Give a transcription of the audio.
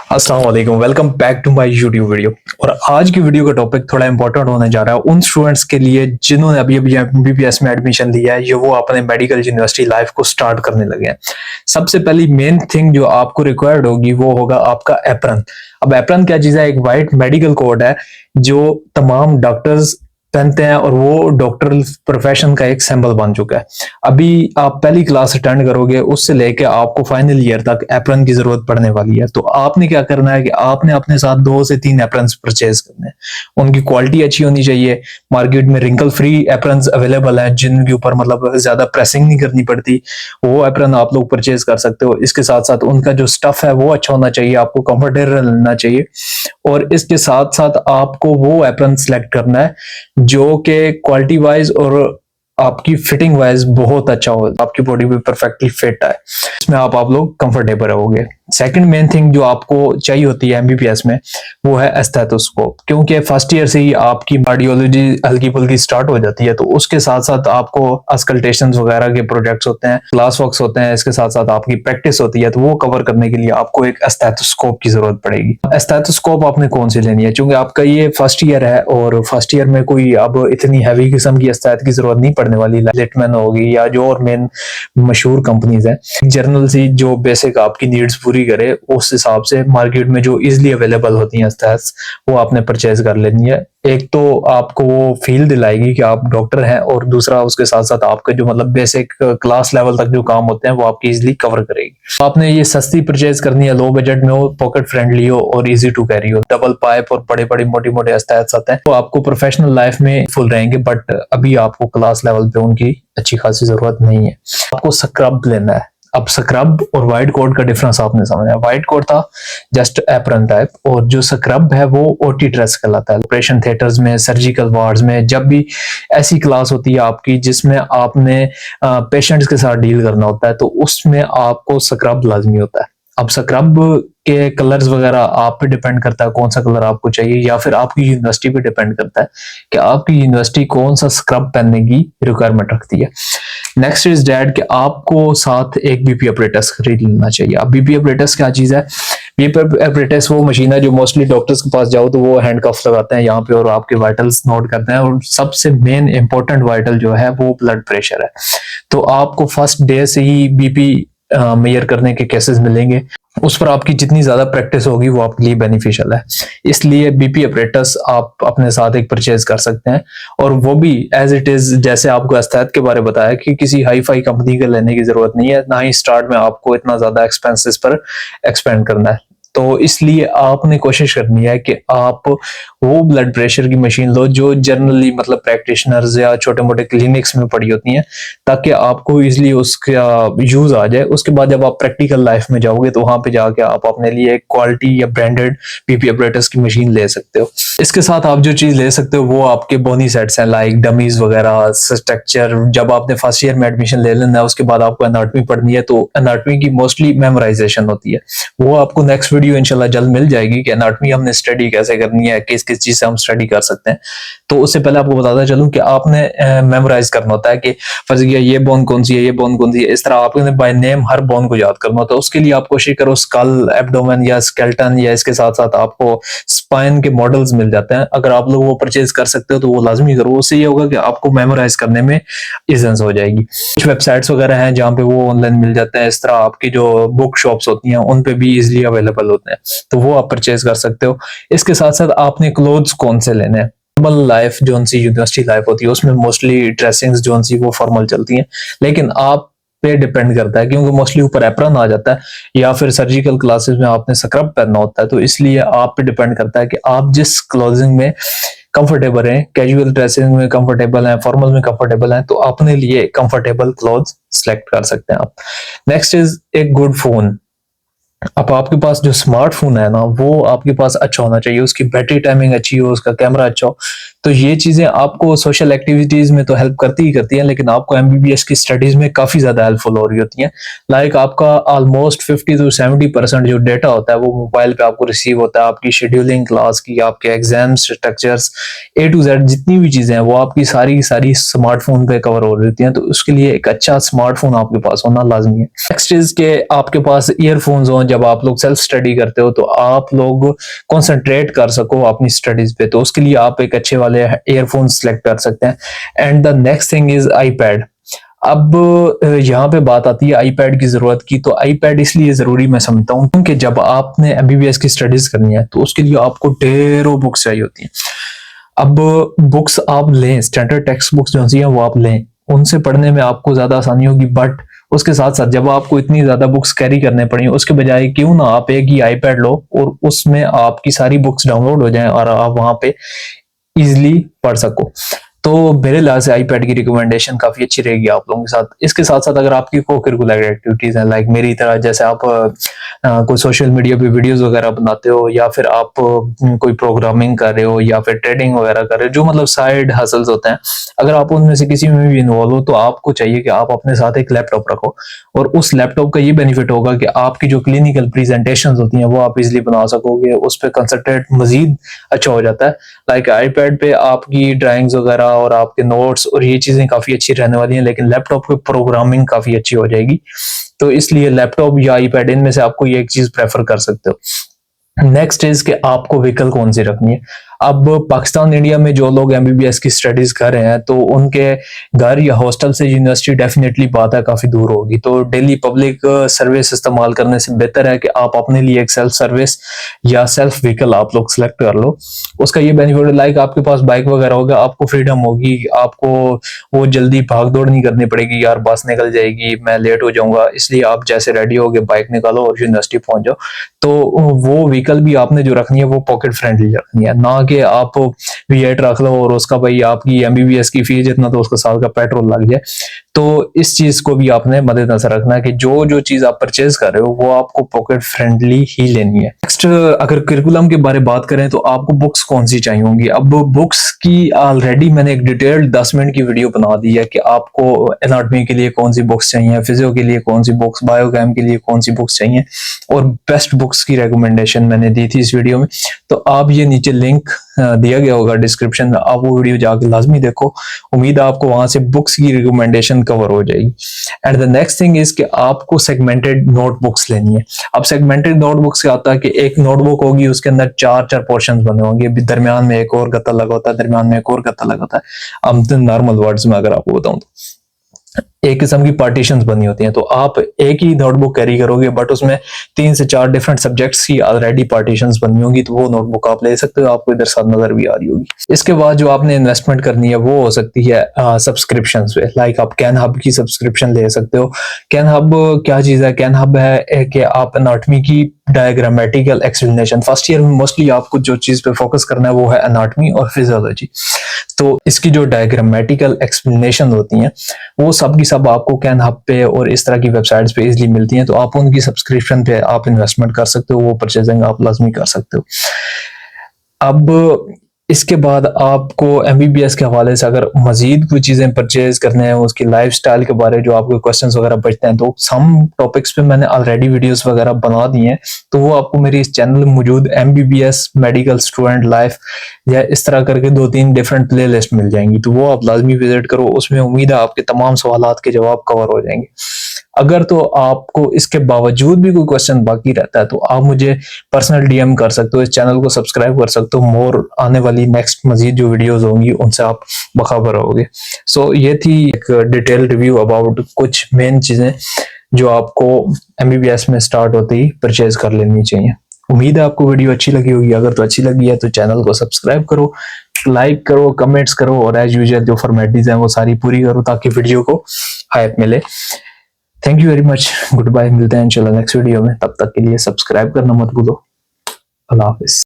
अस्सलाम वालेकुम, welcome back to my YouTube video. और आज की वीडियो का टॉपिक थोड़ा इंपॉर्टेंट होने जा रहा है उन स्टूडेंट्स के लिए जिन्होंने अभी अभी एमबीबीएस में एडमिशन लिया है, जो वो अपने मेडिकल यूनिवर्सिटी लाइफ को स्टार्ट करने लगे हैं। सबसे पहली मेन थिंग जो आपको रिक्वायर्ड होगी वो होगा आपका एप्रन। अब एप्रन क्या चीज है? एक वाइट मेडिकल कोड है जो तमाम डॉक्टर्स पहनते हैं और वो डॉक्टर प्रोफेशन का एक सिंबल बन चुका है। अभी आप पहली क्लास अटेंड करोगे, उससे लेके आपको फाइनल ईयर तक एप्रन की जरूरत पड़ने वाली है। तो आपने क्या करना है कि आपने अपने साथ 2 से 3 एप्रन्स परचेज करने हैं। उनकी क्वालिटी अच्छी होनी चाहिए। मार्केट में रिंकल फ्री एप्रन्स अवेलेबल हैं जिनके ऊपर मतलब ज्यादा प्रेसिंग नहीं करनी पड़ती। वो एप्रन आप लोग परचेज कर सकते हो। इसके साथ साथ उनका जो स्टफ है वो अच्छा होना चाहिए, आपको कंफर्टेबल रहना चाहिए। और इसके साथ साथ आपको वो एप्रन सिलेक्ट करना है जो कि क्वालिटी वाइज और आपकी फिटिंग वाइज बहुत अच्छा हो, आपकी बॉडी पे परफेक्टली फिट है, इसमें आप लोग कंफर्टेबल रहोगे। सेकंड मेन थिंग जो आपको चाहिए होती है एमबीबीएस में वो है एस्थेटोस्कोप, क्योंकि फर्स्ट ईयर से ही आपकी कार्डियोलॉजी हल्की फुल्की स्टार्ट हो जाती है। तो उसके साथ साथ आपको अस्कल्टेशन वगैरह के प्रोजेक्ट्स होते हैं, क्लास वर्क्स होते हैं, इसके साथ साथ आपकी प्रैक्टिस होती है। तो वो कवर करने के लिए आपको एक एस्थेटोस्कोप की जरूरत पड़ेगी। एस्थेटोस्कोप आपने कौन सी लेनी है? क्योंकि आपका ये फर्स्ट ईयर है और फर्स्ट ईयर में कोई अब इतनी हैवी किस्म की एस्थेट की जरूरत नहीं पड़ने वाली। लिटमैन होगी या जो और मेन मशहूर कंपनीज हैं, जर्नल सी जो बेसिक आपकी नीड्स पूरी करे, उस हिसाब से मार्केट में जो इजीली अवेलेबल होती हैं एस्थेट्स वो आपने परचेज कर लेनी है। एक तो आपको वो फील दिलाएगी कि आप डॉक्टर हैं, और दूसरा उसके साथ साथ आपके जो मतलब बेसिक क्लास लेवल तक जो काम होते हैं वो आपकी इजीली कवर करेगी। आपने ये सस्ती परचेज करनी है, लो बजट में हो, पॉकेट फ्रेंडली हो और इजी टू कैरी हो। डबल पाइप और बड़े बड़े मोटी मोटे एस्थेट्स आते हैं, तो आपको प्रोफेशनल लाइफ में फुल रहेंगे, बट अभी आपको क्लास लेवल पे उनकी अच्छी खासी जरूरत नहीं है। आपको स्क्रब लेना है। अब स्क्रब और व्हाइट कोट का डिफरेंस आपने समझा। व्हाइट कोट था जस्ट एप्रन टाइप, और जो स्क्रब है वो ओटी ड्रेस कहलाता है। ऑपरेशन थिएटर्स में, सर्जिकल वार्ड्स में, जब भी ऐसी क्लास होती है आपकी जिसमें आपने पेशेंट्स के साथ डील करना होता है, तो उसमें आपको स्क्रब लाजमी होता है। अब स्क्रब के कलर्स वगैरह आप पे डिपेंड करता है कौन सा कलर आपको चाहिए, या फिर आपकी यूनिवर्सिटी पे डिपेंड करता है कि आपकी यूनिवर्सिटी कौन सा स्क्रब पहनने की रिक्वायरमेंट रखती है। नेक्स्ट इज डैट कि आपको साथ एक बीपी अपरेटस खरीद लेना चाहिए। अब बीपी अपरेटस क्या चीज है? बीपी अपरेटस वो मशीन है जो मोस्टली डॉक्टर्स के पास जाओ तो वो हैंडकफ लगाते हैं यहाँ पे और आपके वाइटल्स नोट करते हैं, और सबसे मेन इंपॉर्टेंट वाइटल जो है वो ब्लड प्रेशर है। तो आपको फर्स्ट डे से ही बीपी मेजर करने के केसेस मिलेंगे। उस पर आपकी जितनी ज्यादा प्रैक्टिस होगी वो आपके लिए बेनिफिशियल है। इसलिए बीपी अपरेटस आप अपने साथ एक परचेज कर सकते हैं, और वो भी एज इट इज, जैसे आपको एस्थेट के बारे में बताया कि किसी हाई फाई कंपनी का लेने की जरूरत नहीं है, ना ही स्टार्ट में आपको इतना ज्यादा एक्सपेंसेस पर एक्सपेंड करना है। तो इसलिए आपने कोशिश करनी है कि आप वो ब्लड प्रेशर की मशीन लो जो जनरली मतलब प्रैक्टिशनर्स या छोटे मोटे क्लिनिक्स में पड़ी होती हैं, ताकि आपको इजीली उसका यूज आ जाए। उसके बाद जब आप प्रैक्टिकल लाइफ में जाओगे तो वहां पे जाके आप अपने लिए एक क्वालिटी या ब्रांडेड बीपी अपरेटस की मशीन ले सकते हो। इसके साथ आप जो चीज ले सकते हो वो आपके बोनी सेट्स हैं, लाइक डमीज वगैरह, स्ट्रक्चर। जब आपने फर्स्ट ईयर में एडमिशन ले लेना है उसके बाद आपको एनाटॉमी पढ़नी है, तो एनाटॉमी की मोस्टली मेमोराइजेशन होती है। वो आपको नेक्स्ट वीडियो इंशाल्लाह जल्द मिल जाएगी कि एनाटॉमी हमने स्टडी कैसे करनी है, किस किस चीज से हम स्टडी कर सकते हैं। तो उससे पहले आपको बताता चलूं कि आपने मेमोराइज करना होता है कि फर्ज किया ये बोन कौन सी है, ये बोन कौन सी है। इस तरह आपने बाय नेम हर बोन को याद करना होता है। उसके लिए आप कोशिश करो स्कल, एब्डोमेन या स्केलेटन, या इसके साथ साथ आपको स्पाइन के मॉडल्स मिल जाते हैं। अगर आप लोग वो परचेज कर सकते हो तो वो लाजमी करो। उससे ये होगा कि आपको मेमोराइज करने में इजेंस हो जाएगी। कुछ वेबसाइट्स वगैरह हैं जहाँ पे वो ऑनलाइन मिल जाते हैं। इस तरह आपकी जो बुक शॉप्स होती हैं उन पे भी इजिली अवेलेबल होते हैं, तो वो आप परचेज कर सकते हो। इसके साथ साथ आपने क्लोथ्स कौन से लेने हैं। फॉर्मल लाइफ जो सी यूनिवर्सिटी लाइफ होती है उसमें मोस्टली ड्रेसिंग्स जो सी वो फॉर्मल चलती हैं, लेकिन आप पे डिपेंड करता है क्योंकि मोस्टली ऊपर एप्रन आ जाता है, या फिर सर्जिकल क्लासेस में आपने स्क्रब पहनना होता है। तो इसलिए आप पे डिपेंड करता है कि आप जिस क्लोथिंग में कंफर्टेबल हैं, कैजुअल ड्रेसिंग में कंफर्टेबल हैं, फॉर्मल में कंफर्टेबल हैं, तो अपने लिए कंफर्टेबल क्लॉथ्स सेलेक्ट कर सकते हैं आप। नेक्स्ट इज एक गुड फोन। अब आपके पास जो स्मार्टफोन है ना वो आपके पास अच्छा होना चाहिए, उसकी बैटरी टाइमिंग अच्छी हो, उसका कैमरा अच्छा हो। तो ये चीजें आपको सोशल एक्टिविटीज में तो हेल्प करती ही करती हैं, लेकिन आपको एमबीबीएस की स्टडीज में काफी ज्यादा हेल्पफुल हो रही होती हैं। लाइक आपका ऑलमोस्ट 50 to 70% जो डेटा होता है वो मोबाइल पे आपको रिसीव होता है। आपकी शेड्यूलिंग क्लास की, आपके exam structures, A to Z जितनी भी चीजें हैं वो आपकी सारी की सारी स्मार्टफोन पे कवर हो रही होती हैं। तो उसके लिए एक अच्छा स्मार्टफोन आपके पास होना लाजमी है। नेक्स्ट इज के आपके पास ईयरफोन्स हो जब आप लोग सेल्फ स्टडी करते हो तो आप लोग कंसंट्रेट कर सको अपनी स्टडीज पे, तो उसके लिए आप एक अच्छे वाले ईयरफोन सेलेक्ट कर सकते हैं। And the next thing is iPad. अब यहाँ पे बात आती है आईपैड की जरूरत की, तो आईपैड इसलिए जरूरी मैं समझता हूँ क्योंकि जब आपने एमबीबीएस की स्टडीज करनी है तो उसके लिए आपको ढेरों बुक्स चाहिए होती हैं। अब बुक्स आप लें, स्टैंडर्ड टेक्स्ट बुक्स जो हैं वो आप लें, उनसे पढ़ने में आपको ज्यादा आसानी होगी, बट उसके साथ साथ जब आपको इतनी ज्यादा बुक्स कैरी करने पड़ी उसके बजाय क्यों ना आप एक ही आईपैड लो और उसमें आपकी सारी बुक्स डाउनलोड हो जाएं और आप वहां पे इजिली पढ़ सको। तो मेरे लिहाज से आईपैड की रिकमेंडेशन काफी अच्छी रहेगी आप लोगों के साथ। इसके साथ साथ अगर आपकी को करिकुलर एक्टिविटीज हैं, लाइक मेरी तरह, जैसे आप कोई सोशल मीडिया पे वीडियोस वगैरह बनाते हो, या फिर आप कोई प्रोग्रामिंग कर रहे हो, या फिर ट्रेडिंग वगैरह कर रहे हो, जो मतलब साइड हसल्स होते हैं, अगर आप उनमें से किसी में भी इन्वॉल्व हो तो आपको चाहिए कि आप अपने साथ एक लैपटॉप रखो। और उस लैपटॉप का ये बेनिफिट होगा कि आपकी जो क्लिनिकल प्रेजेंटेशन होती हैं वो आप इजिली बना सकोगे, उस पर कंसंट्रेट मजीद अच्छा हो जाता है। लाइक आईपैड पे आपकी ड्राइंग्स वगैरह और आपके नोट्स और ये चीजें काफी अच्छी रहने वाली हैं, लेकिन लैपटॉप पे प्रोग्रामिंग काफी अच्छी हो जाएगी। तो इसलिए लैपटॉप या आईपैड, इनमें से आपको ये एक चीज प्रेफर कर सकते हो। नेक्स्ट इज कि आपको व्हीकल कौन सी रखनी है। अब पाकिस्तान इंडिया में जो लोग एमबीबीएस की स्टडीज कर रहे हैं तो उनके घर या हॉस्टल से यूनिवर्सिटी डेफिनेटली बात है काफी दूर होगी, तो डेली पब्लिक सर्विस इस्तेमाल करने से बेहतर है कि आप अपने लिए एक सेल्फ सर्विस या सेल्फ व्हीकल आप लोग सेलेक्ट कर लो। उसका ये बेनिफिट, लाइक आपके पास बाइक वगैरह होगा, आपको फ्रीडम होगी, आपको वो जल्दी भाग दौड़ नहीं करनी पड़ेगी, यार बस निकल जाएगी मैं लेट हो जाऊंगा, इसलिए आप जैसे रेडी होगे बाइक निकालो और यूनिवर्सिटी पहुंच जाओ। तो वो व्हीकल भी आपने जो रखनी है वो पॉकेट फ्रेंडली रखनी है, ना कि आप V8 रख लो और उसका भाई आपकी एमबीबीएस की फीस इतना तो उसका साल का पेट्रोल लग जाए। तो इस चीज को भी आपने मद्देनजर रखना है कि जो जो चीज आप परचेज कर रहे हो वो आपको पॉकेट फ्रेंडली ही लेनी है। नेक्स्ट, अगर करिकुलम के बारे में बात करें तो आपको बुक्स कौन सी चाहिए होंगी। अब बुक्स की ऑलरेडी मैंने एक डिटेल्ड 10 मिनट की वीडियो बना दी है कि आपको एनाटॉमी के लिए कौन सी बुक्स चाहिए, फिजियो के लिए कौन सी बुक्स, बायोकेम के लिए कौन सी बुक्स चाहिए, और बेस्ट बुक्स की रिकमेंडेशन मैंने दी थी इस वीडियो में। तो आप ये नीचे लिंक दिया गया होगा डिस्क्रिप्शन में, आप वो वीडियो जाके लाजमी देखो। उम्मीद है आपको वहां से बुक्स की रिकमेंडेशन कवर हो जाएगी। And the next thing is कि आपको सेगमेंटेड नोटबुक्स लेनी है। अब सेगमेंटेड नोटबुक्स क्या होता है कि एक नोटबुक होगी, उसके अंदर चार चार पोर्शंस बने होंगे, दरमियान में एक और गत्ता लगा होता है, दरमियान में एक और गत्ता लगा होता है। अब नॉर्मल वर्ड्स में अगर आपको बताऊं तो एक किस्म की पार्टीशंस बनी होती हैं, तो आप एक ही नोटबुक कैरी करोगे बट उसमें 3 से 4 डिफरेंट सब्जेक्ट्स की ऑलरेडी पार्टीशंस बनी होंगी, तो वो नोटबुक आप ले सकते हो, आपको इधर साथ नजर भी आ रही होगी। इसके बाद जो आपने इन्वेस्टमेंट करनी है वो हो सकती है सब्सक्रिप्शन पे, लाइक आप कैन हब की सब्सक्रिप्शन ले सकते हो। कैन हब क्या चीज है? कैन हब है कि आप एनाटॉमी की डायग्रामेटिकल एक्सप्लेनेशन, फर्स्ट ईयर में मोस्टली आपको जो चीज पे फोकस करना है वो है एनाटॉमी और फिजियोलॉजी, तो इसकी जो डायग्रामेटिकल एक्सप्लेनेशन होती हैं वो सब की सब आपको कैन हब पे और इस तरह की वेबसाइट्स पे इजीली मिलती हैं, तो आप उनकी सब्सक्रिप्शन पे आप इन्वेस्टमेंट कर सकते हो, वो परचेजिंग आप लाजमी कर सकते हो। अब इसके बाद आपको एमबीबीएस के हवाले से अगर मजीद कोई चीजें परचेज करने हैं, उसकी लाइफस्टाइल के बारे जो आपके क्वेश्चंस वगैरह बचते हैं, तो सम टॉपिक्स पे मैंने ऑलरेडी वीडियोस वगैरह बना दी हैं, तो वो आपको मेरी इस चैनल में मौजूद एमबीबीएस मेडिकल स्टूडेंट लाइफ या इस तरह करके 2-3 डिफरेंट प्ले लिस्ट मिल जाएंगी, तो वो आप लाजमी विजिट करो। उसमें उम्मीद है आपके तमाम सवालात के जवाब कवर हो जाएंगे। अगर तो आपको इसके बावजूद भी कोई क्वेश्चन बाकी रहता है तो आप मुझे पर्सनल डीएम कर सकते हो, इस चैनल को सब्सक्राइब कर सकते हो, मोर आने वाली नेक्स्ट मजीद जो वीडियोस होंगी उनसे आप बखबर रहोगे। सो ये थी एक डिटेल रिव्यू अबाउट कुछ मेन चीजें जो आपको एमबीबीएस में स्टार्ट होते ही परचेज कर लेनी चाहिए। उम्मीद है आपको वीडियो अच्छी लगी होगी, अगर तो अच्छी लगी है तो चैनल को सब्सक्राइब करो, लाइक करो, कमेंट्स करो, और एज यूजुअल जो फॉर्मेलिटीज हैं वो सारी पूरी करो ताकि वीडियो को हाइप मिले। Thank you very much, good bye, मिलते हैं इंशाल्लाह नेक्स्ट वीडियो में, तब तक के लिए सब्सक्राइब करना मत भूलो। अल्लाह हाफिज।